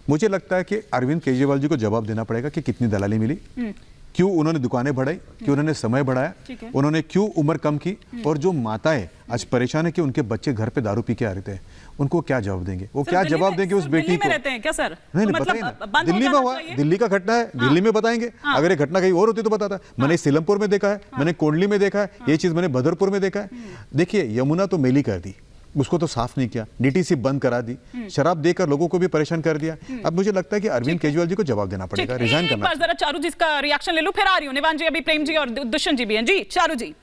मुझे लगता है कि अरविंद केजरीवाल जी को जवाब देना पड़ेगा कि कितनी दलाली मिली, क्यों उन्होंने दुकानें बढ़ाई, क्यों उन्होंने समय बढ़ाया, उन्होंने क्यों उम्र कम की, और जो माताएं आज परेशान है कि उनके बच्चे घर पे दारू पी के आ रहे थे, उनको क्या जवाब देंगे? वो क्या जवाब देंगे उस बेटी को? रहते हैं क्या सर? नहीं तो बताइए ना, बंद हो दिल्ली में हुआ, दिल्ली का घटना है, दिल्ली में बताएंगे। अगर ये घटना कहीं और होती तो बताता। मैंने सीलमपुर में देखा है, मैंने कोंडली में देखा है, ये चीज मैंने बदरपुर में देखा है। देखिए यमुना तो मेली कर दी, उसको तो साफ नहीं किया, डीटीसी बंद करा दी, शराब देकर लोगों को भी परेशान कर दिया। अब मुझे लगता है कि अरविंद केजरीवाल जी को जवाब देना पड़ेगा, रिजाइन करना। जरा चारू जी का रिएक्शन ले लूं, फिर आ रही हूं। निवान जी, अभी प्रेम जी और दुष्यंत जी भी हैं। जी चारू जी।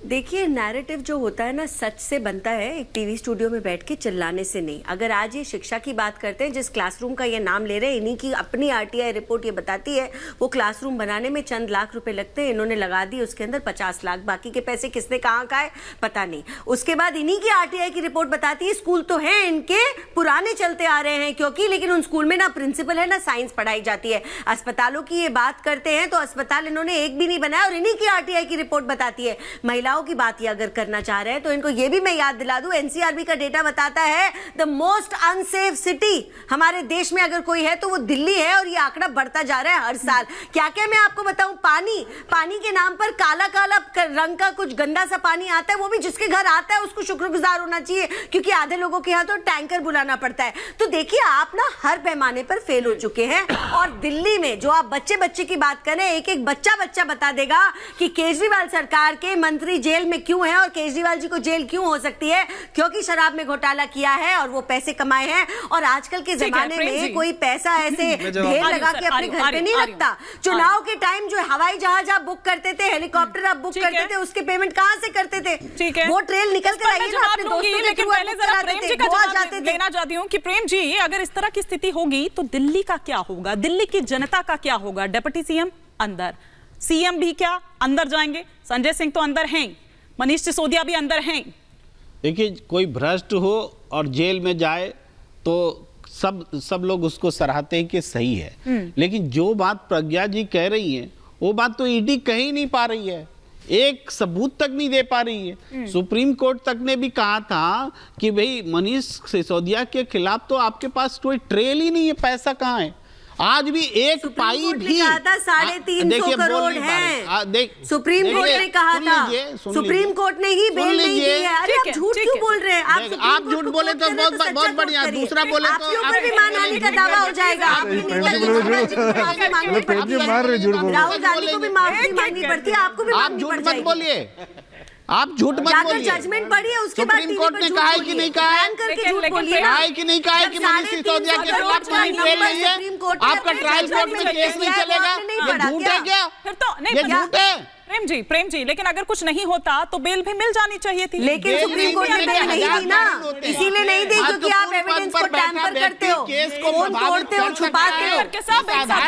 देखिए, नैरेटिव जो होता है ना, सच से बनता है, एक टीवी स्टूडियो में बैठ के चिल्लाने से नहीं। अगर आज ये शिक्षा की बात करते हैं, जिस क्लासरूम का ये नाम ले रहे हैं, इन्हीं की अपनी आरटीआई रिपोर्ट ये बताती है वो क्लासरूम बनाने में चंद लाख रुपए लगते हैं, इन्होंने लगा दी उसके अंदर 50 लाख, बाकी के पैसे किसने कहाँ खाए पता नहीं। उसके बाद इन्हीं की आरटीआई की रिपोर्ट बताती है स्कूल तो है इनके पुराने चलते आ रहे हैं, क्योंकि लेकिन उन स्कूल में ना प्रिंसिपल है ना साइंस पढ़ाई जाती है। अस्पतालों की ये बात करते हैं तो अस्पताल इन्होंने एक भी नहीं बनाया, और इन्हीं की आरटीआई की रिपोर्ट बताती है। महिलाओं की बात ये अगर करना चाह रहे हैं तो इनको ये भी मैं याद दिला दूं, एनसीआरबी का डेटा बताता है द मोस्ट अनसेफ सिटी हमारे देश में अगर कोई है तो वो दिल्ली है, और ये आंकड़ा बढ़ता जा रहा है हर साल। क्या क्या मैं आपको बताऊं, पानी के नाम पर काला काला रंग का कुछ गंदा सा पानी आता है, वो भी जिसके घर आता है उसको शुक्रगुजार होना चाहिए, क्योंकि आधे लोगों के यहाँ तो टैंकर बुलाना पड़ता है। तो देखिए आप ना हर पैमाने पर फेल हो चुके हैं। और दिल्ली में जो आप बच्चे की बात करें, एक एक बच्चा बता देगा कि केजरीवाल सरकार के मंत्री जेल में क्यों है, और केजरीवाल जी को जेल क्यों हो सकती है, क्योंकि शराब में घोटाला किया है और वो पैसे कमाए हैं। और आजकल के जमाने में कोई पैसा ऐसे ढेर लगा के अपने घर पे नहीं रखता। चुनाव के टाइम जो हवाई जहाज आप बुक करते थे, हेलीकॉप्टर आप बुक करते थे, उसके पेमेंट कहां से करते थे? वो ट्रेल निकल कर आई ना अपने दोस्तों के थ्रू, पहले जरा प्रेम जी का जवाब लेना चाहती हूं कि प्रेम जी, अगर इस तरह की स्थिति होगी तो दिल्ली का क्या होगा, दिल्ली की जनता का क्या होगा? डिप्टी सीएम अंदर, सीएम भी क्या अंदर जाएंगे? संजय सिंह तो अंदर हैं, मनीष सिसोदिया भी अंदर हैं। देखिए, कोई भ्रष्ट हो और जेल में जाए तो सब लोग उसको सराहते हैं कि सही है, लेकिन जो बात प्रज्ञा जी कह रही हैं वो बात तो ईडी कह ही नहीं पा रही है, एक सबूत तक नहीं दे पा रही है। सुप्रीम कोर्ट तक ने भी कहा था कि भाई मनीष सिसोदिया के खिलाफ तो आपके पास कोई ट्रेल ही नहीं है, पैसा कहाँ है? आज भी एक पाई भी 350 करोड़ है। सुप्रीम कोर्ट ने कहा था, सुप्रीम कोर्ट ने ही बेल नहीं दी है। अरे आप झूठ क्यों बोल रहे हैं? आप झूठ बोले तो बहुत बढ़िया, दूसरा बोले तो आपके ऊपर भी मानहानि का दावा हो जाएगा। राहुल गांधी को भी माफी मांगनी पड़ती है, आपको भी मांगनी पड़ जाएगी। बोलिए, आप झूठ मत बोलिए। जजमेंट पढ़िए, उसके बाद सुप्रीम कोर्ट ने कहा है कि नहीं कहा है, कहा है कि नहीं कहा है कि मनीष सिसोदिया के खिलाफ कोई ट्रेल नहीं है, आपका ट्रायल कोर्ट में केस नहीं चलेगा, ये झूठ है क्या? फिर तो नहीं, ये झूठ है। प्रेम जी, लेकिन अगर कुछ नहीं होता तो बेल भी मिल जानी चाहिए थी। लेकिन सुप्रीम कोर्ट ने बेल नहीं दी ना, इसीलिए नहीं दी क्योंकि आप एविडेंस को टैंपर करते हो, फोन तोड़ते हो, छुपाते हो,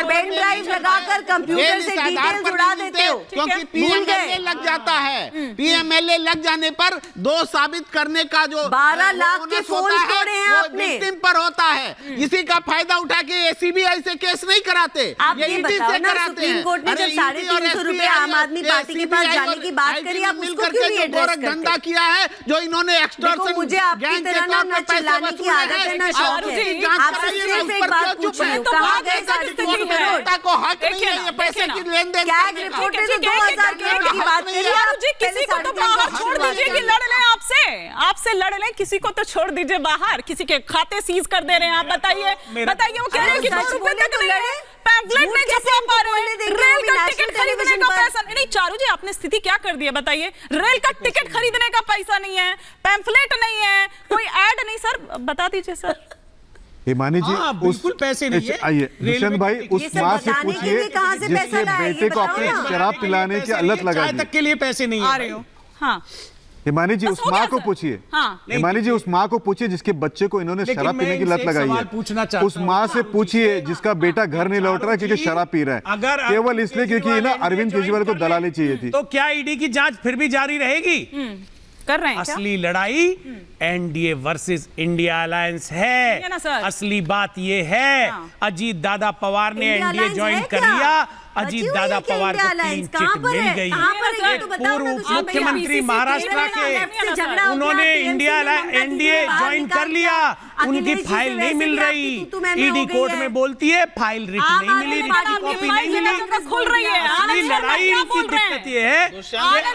पेन ड्राइव लगाकर कंप्यूटर से डिटेल उड़ा देते हो, क्योंकि पीएमएलए लग जाता है। पीएमएलए लग जाने पर दो साबित करने का जो 12 लाख के फोन तोड़े हैं आपने, विक्टिम पर होता है। इसी का फायदा उठा के सीबीआई से केस नहीं कराते, आप ये बताओ ना, सुप्रीम कोर्ट ने जब 350 रुपए आम आदमी पार्टी के पास जाने की बात करी, आप उसको क्यों नहीं एड्रेस करते? धंधा किया है जो इन्होंने एक्सटॉर्शन, मुझे आपकी तरह ना चिल्लाने की आदत है ना शौक है। आपसे सिर्फ एक बात पूछ रही हूं, कहां गए 350 करोड़? को हक नहीं है ये पैसे की लेन देन। कैग रिपोर्ट ने तो 2000 करोड़ की बात करी। जी किसी को तो बाहर छोड़ दीजिए कि लड़ लें आपसे लड़ लें, किसी को तो छोड़ दीजिए बाहर, किसी के खाते सीज कर दे रहे हैं। आप बताइए वो कह रहे हैं कि 2 रुपए तक नहीं है, पैम्फलेट नहीं छपा पा रहे हैं, रेल का टिकट खरीदने का पैसा नहीं। चारू जी, आपने स्थिति क्या कर दी है बताइए? रेल का टिकट खरीदने का पैसा नहीं है, पैम्फलेट नहीं है, कोई ऐड नहीं। सर बता दीजिए सर। हिमानी जी, बिल्कुल पैसे नहीं है। आइए दुष्यंत भाई, उस माँ से पूछिए जिसके बेटे को अपने शराब पिलाने की लत लगा दी, तक के लिए पैसे नहीं आ रहे हो। हाँ हिमानी जी, उस माँ को पूछिए। हिमानी जी, उस माँ को पूछिए जिसके बच्चे को इन्होंने शराब पीने की लत लगाई है। उस माँ से पूछिए जिसका बेटा घर नहीं लौट रहा क्योंकि शराब पी रहा है, केवल इसलिए क्योंकि ना अरविंद केजरीवाल को दलाली चाहिए थी। तो क्या ईडी की जांच फिर भी जारी रहेगी? कर रहे हैं असली लड़ाई एनडीए वर्सेस इंडिया अलायंस है। असली बात ये है, अजीत दादा पवार ने एनडीए ज्वाइन कर लिया अजीत दादा पवार को क्लीन चिट मिल गई। पूर्व मुख्यमंत्री महाराष्ट्र के उन्होंने इंडिया एनडीए ज्वाइन कर लिया, उनकी फाइल नहीं मिल रही। ईडी कोर्ट में बोलती है फाइल रिट नहीं मिली, रिट की कॉपी नहीं मिली। खुल रही है असली लड़ाई की दिक्कत ये है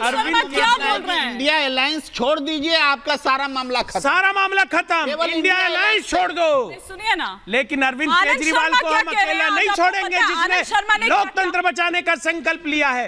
अरविंद क्या बोल रहे हैं? इंडिया अलायंस छोड़ दीजिए, आपका सारा मामला खत्म। सारा मामला खत्म, इंडिया अलायंस छोड़ दो। सुनिए ना, लेकिन अरविंद केजरीवाल को हम अकेला नहीं छोड़ेंगे, जिसने लोकतंत्र बचाने का संकल्प लिया है,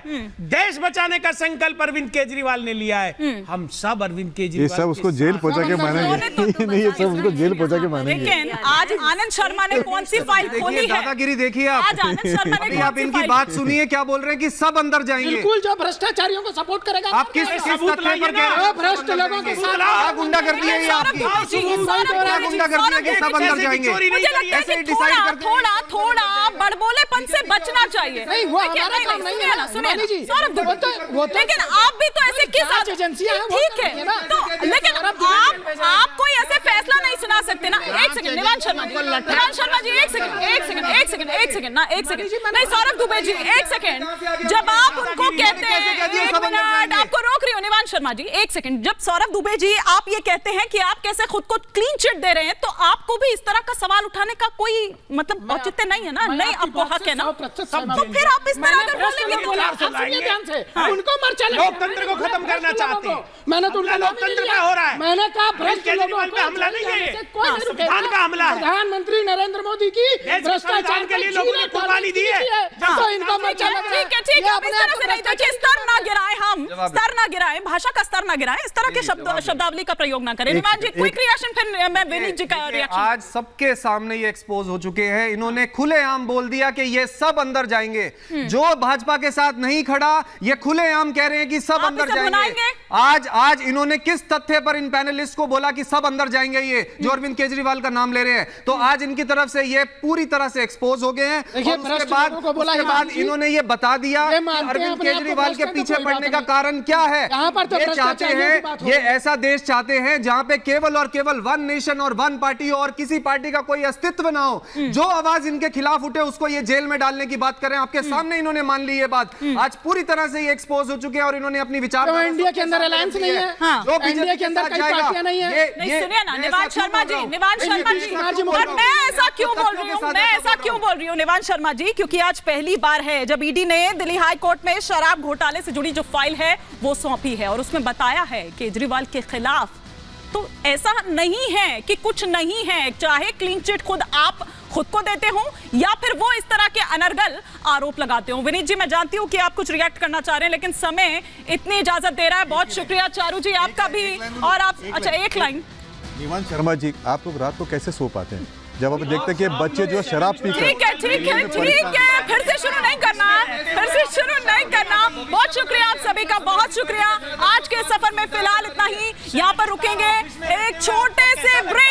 देश बचाने का संकल्प अरविंद केजरीवाल ने लिया है। हम सब अरविंद केजरीवाल ये सब उसको जेल पहुंचा के मानेंगे नहीं, ये सब उसको जेल पहुंचा के मानेंगे। लेकिन आज आनंद शर्मा ने कौन सी फाइल खोली है? दादागिरी देखिए आप। आज आनंद शर्मा ने आप इनकी बात सुनिए, क्या बोल रहे हैं कि सब अंदर जाएंगे। बिल्कुल, जो भ्रष्टाचारियों को सपोर्ट करेगा। आप किस तथ्य पर कह रहे हैं? भ्रष्ट लोगों के साथ क्या गुंडागर्दी है ये आपकी? क्या गुंडागर्दी है कि सब अंदर जाएंगे? मुझे लगता है कि थोड़ा बड़बोलेपन से बचना चाहिए। नहीं, वो हमारा काम नहीं है ना, सुनिए जी। सौरभ दुबे, लेकिन आप भी तो ऐसे किस जांच एजेंसियां हैं, वो ठीक करेंगे ना। है, तो लेकिन आप कोई ऐसे फैसला नहीं सुना सकते ना। एक सेकंड निवान शर्मा जी, एक सेकंड नहीं, सौरभ दुबे जी एक सेकंड। जब आप उनको कहते हैं, एक मिनट आपको रोक रही हूँ निवान शर्मा जी, एक सेकंड। जब सौरभ दुबे जी आप ये कहते हैं कि आप कैसे खुद को क्लीन चिट दे रहे हैं, तो आपको भी इस तरह का सवाल उठाने का कोई मतलब औचित्य नहीं है ना? नहीं, आपको हक है ना, तो फिर आप इस तरह का बोलेंगे तो उनको मर्चा लोकतंत्र को खत्म करना चाहते हैं। मैंने तो उनका लोकतंत्र पे हो रहा है। मैंने कहा भ्रष्ट केजरीवाल पे हमला नहीं है, संविधान का हमला है। प्रधानमंत्री नरेंद्र मोदी की भ्रष्टाचार के लिए लोगों ने कुर्बानी दी है, तो इनका मर्चा ठीक है, आप इस तरह से नहीं, देखिए स्तर ना गिराएं, हम स्तर ना गिराएं, भाषा का स्तर ना गिराएं, इस तरह के शब्दावली का प्रयोग ना करें। निवान जी क्विक रिएक्शन, फिर मैं विनीत जी का रिएक्शन। आज सबके सामने ये एक्सपोज हो चुके हैं। इन्होंने खुलेआम बोल दिया कि ये सब अंदर जाएंगे। जो भाजपा के साथ नहीं खड़ा, ये खुलेआम कह रहे हैं कि सब अंदर जाएंगे। आज इन्होंने किस तथ्य पर इन पैनलिस्ट को बोला कि सब अंदर जाएंगे, ये जो अरविंद केजरीवाल का नाम ले रहे हैं, तो आज इनकी तरफ से ये पूरी तरह से एक्सपोज हो गए हैं। और उसके बाद इन्होंने ये बता दिया अरविंद केजरीवाल के पीछे पड़ने का कारण क्या है। ये चाहते हैं, ये ऐसा देश चाहते हैं जहां पे केवल और केवल वन नेशन और वन पार्टी हो और किसी पार्टी का कोई अस्तित्व ना हो। जो आवाज इनके खिलाफ उठे उसको ये जेल में डालने की बात करें। आपके सामने इन्होंने मान ली ये बात। आज पूरी तरह से ये एक्सपोज हो चुके हैं और इन्होंने अपनी विचार इंडिया के अंदर अलायंस नहीं है, जो इंडिया के अंदर कई पार्टियां नहीं है। नहीं सुनिए ना निवान शर्मा जी, और मैं ऐसा क्यों बोल रही हूँ निवान शर्मा जी, क्योंकि आज पहली बार है जब ईडी ने दिल्ली हाई कोर्ट में शराब घोटाले से जुड़ी जो फाइल है वो सौंपी है और उसमें बताया है केजरीवाल के खिलाफ। तो ऐसा नहीं है कि कुछ नहीं है, चाहे क्लीन चिट खुद को देते हो या फिर वो इस तरह के अनर्गल आरोप लगाते हो। विनीत जी, मैं जानती हूं कि आप कुछ रिएक्ट करना चाह रहे हैं, लेकिन समय इतनी इजाजत दे रहा है। बहुत शुक्रिया चारू जी आपका भी। और आप अच्छा एक लाइन निवान शर्मा जी, आप लोग रात को कैसे सो पाते हैं जब आप देखते हैं कि बच्चे जो शराब पी ठीक है, फिर से शुरू नहीं करना। बहुत शुक्रिया आप सभी का, बहुत शुक्रिया। आज के सफर में फिलहाल इतना ही, यहाँ पर रुकेंगे एक छोटे से ब्रेक